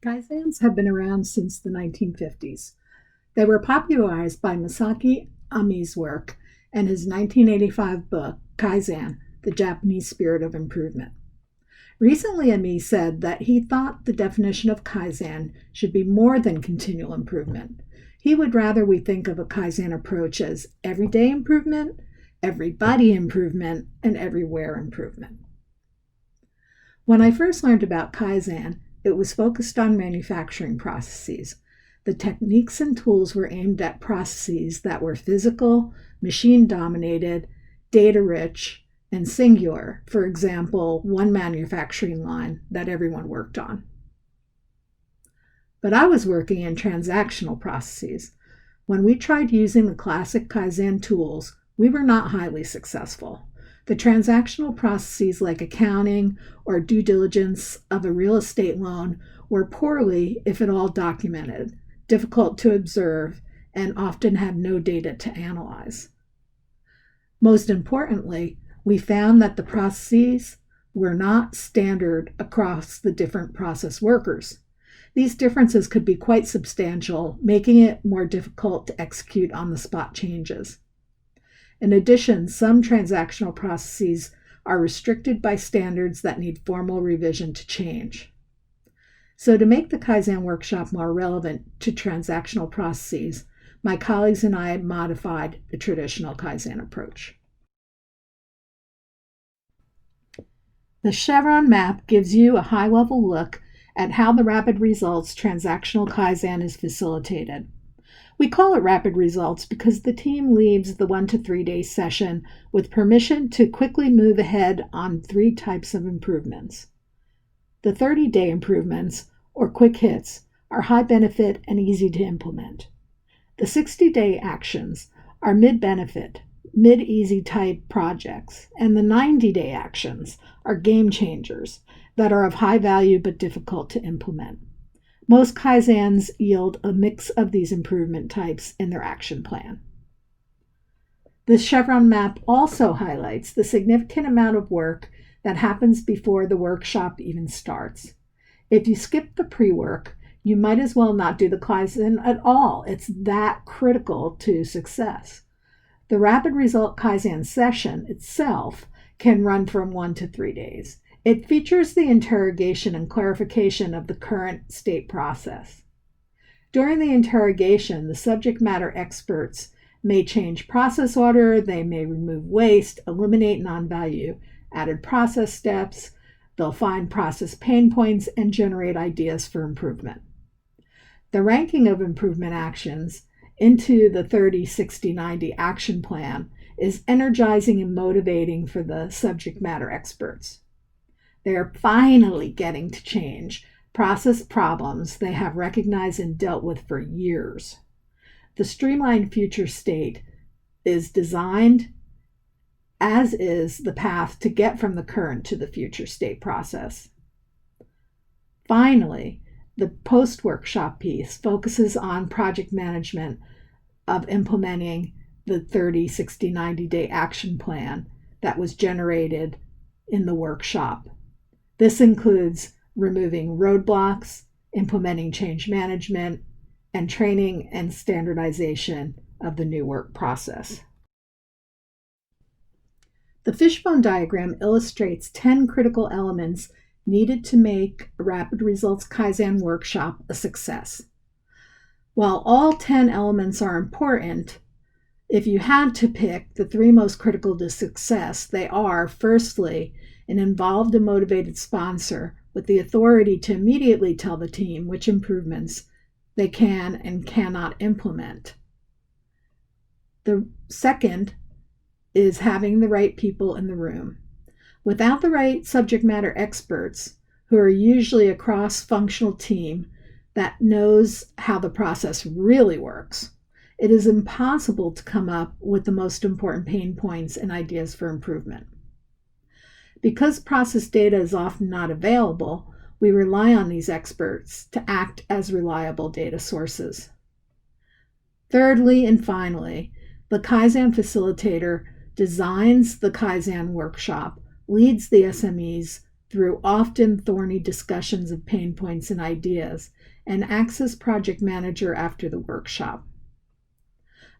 Kaizens have been around since the 1950s. They were popularized by Masaki Ami's work and his 1985 book, Kaizen, The Japanese Spirit of Improvement. Recently, Ami said that he thought the definition of Kaizen should be more than continual improvement. He would rather we think of a Kaizen approach as everyday improvement, everybody improvement, and everywhere improvement. When I first learned about Kaizen, it was focused on manufacturing processes. The techniques and tools were aimed at processes that were physical, machine dominated, data rich, and singular. For example, one manufacturing line that everyone worked on. But I was working in transactional processes. When we tried using the classic Kaizen tools, we were not highly successful. The transactional processes like accounting or due diligence of a real estate loan were poorly, if at all, documented, difficult to observe, and often had no data to analyze. Most importantly, we found that the processes were not standard across the different process workers. These differences could be quite substantial, making it more difficult to execute on the spot changes. In addition, some transactional processes are restricted by standards that need formal revision to change. So, to make the Kaizen workshop more relevant to transactional processes, my colleagues and I modified the traditional Kaizen approach. The chevron map gives you a high-level look at how the rapid results transactional Kaizen is facilitated. We call it rapid results because the team leaves the 1 to 3 day session with permission to quickly move ahead on 3 types of improvements. The 30-day improvements, or quick hits, are high benefit and easy to implement. The 60-day actions are mid-benefit, mid-easy type projects, and the 90-day actions are game changers that are of high value but difficult to implement. Most Kaizens yield a mix of these improvement types in their action plan. This chevron map also highlights the significant amount of work that happens before the workshop even starts. If you skip the pre-work, you might as well not do the Kaizen at all. It's that critical to success. The rapid result Kaizen session itself can run from 1 to 3 days. It features the interrogation and clarification of the current state process. During the interrogation, the subject matter experts may change process order, they may remove waste, eliminate non-value added process steps, they'll find process pain points, and generate ideas for improvement. The ranking of improvement actions into the 30, 60, 90 action plan is energizing and motivating for the subject matter experts. They're finally getting to change process problems they have recognized and dealt with for years. The streamlined future state is designed, as is the path to get from the current to the future state process. Finally, the post-workshop piece focuses on project management of implementing the 30, 60, 90-day action plan that was generated in the workshop. This includes removing roadblocks, implementing change management, and training and standardization of the new work process. The fishbone diagram illustrates 10 critical elements needed to make a Rapid Results Kaizen workshop a success. While all 10 elements are important, if you had to pick the 3 most critical to success, they are, firstly, an involved and motivated sponsor with the authority to immediately tell the team which improvements they can and cannot implement. The second is having the right people in the room. Without the right subject matter experts, who are usually a cross-functional team that knows how the process really works, it is impossible to come up with the most important pain points and ideas for improvement. Because process data is often not available, we rely on these experts to act as reliable data sources. Thirdly and finally, the Kaizen facilitator designs the Kaizen workshop, leads the SMEs through often thorny discussions of pain points and ideas, and acts as project manager after the workshop.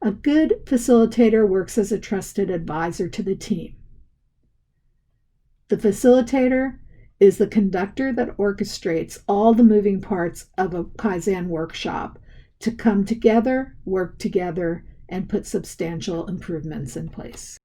A good facilitator works as a trusted advisor to the team. The facilitator is the conductor that orchestrates all the moving parts of a Kaizen workshop to come together, work together, and put substantial improvements in place.